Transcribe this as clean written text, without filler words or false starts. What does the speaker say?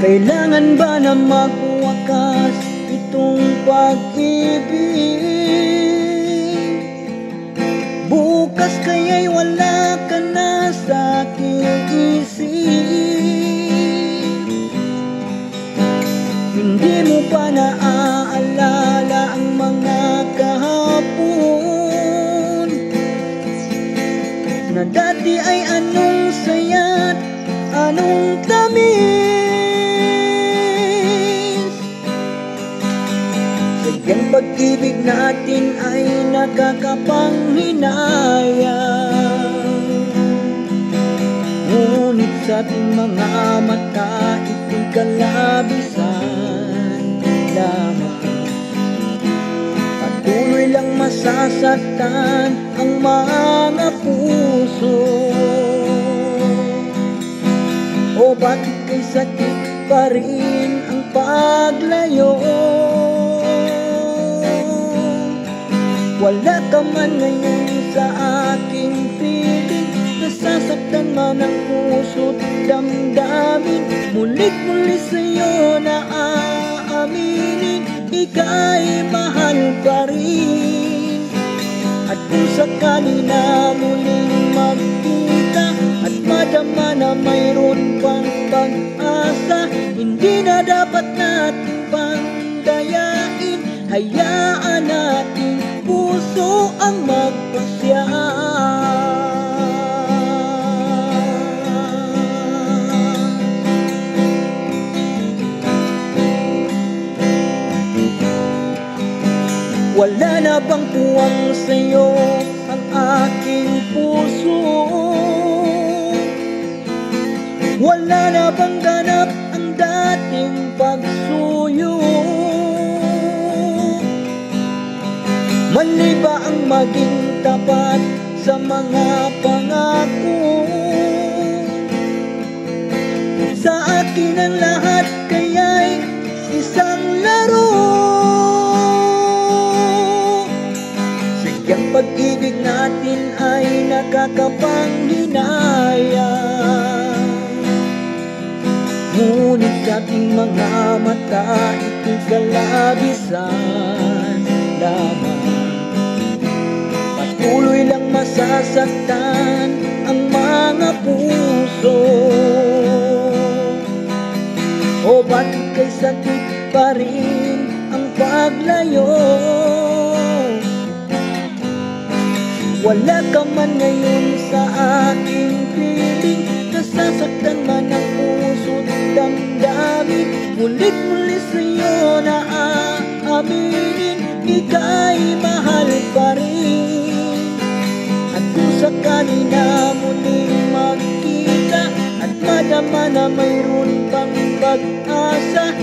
Kailangan ba na magwakas itong pag-ibig? Bukas kaya'y wala ka na sa aking isip. Hindi mo pa naaalala ang mga kahapon na dati ay anong saya't anong tamis. Sadyang pag-ibig natin ay nakakapanghinayang, ngunit sa ating mga mata ito'y kalabisan lamang. Patuloy lang masasaktan ang mga puso. O bakit kay sakit pa rin ang paglayo? Wala ka man ngayon sa aking piling, nasasaktan man ang puso't damdamin. Mulit muli sa'yo na aaminin, ika'y mahal pa rin. At kung sakali na muling magkita at madama na mayroon pang pag-asa, hindi na dapat natin pandayain. Hayaan natin puso ang magpasya. Wala na bang puwang sa'yo ang aking puso? Wala na bang ganap ang dating pagsuyo? Mali ba ang maging tapat sa mga pangako? Sa akin ang lahat kaya'y isang laro. Sadyang pag-ibig natin ay nakakapanghinayang, ngunit sa ating mga mata ito'y kalabisan lamang. Patuloy lang masasaktan ang mga puso. O bakit kay sakit pa rin ang paglayo? Wala ka man ngayon sa aking piling, nasasaktan man ang puso't damdamin. Mulit muli sa'yo na aaminin, ika'y mahal pa rin. At kung sakali na muling magkita at madama na mayroon pang pag-asa,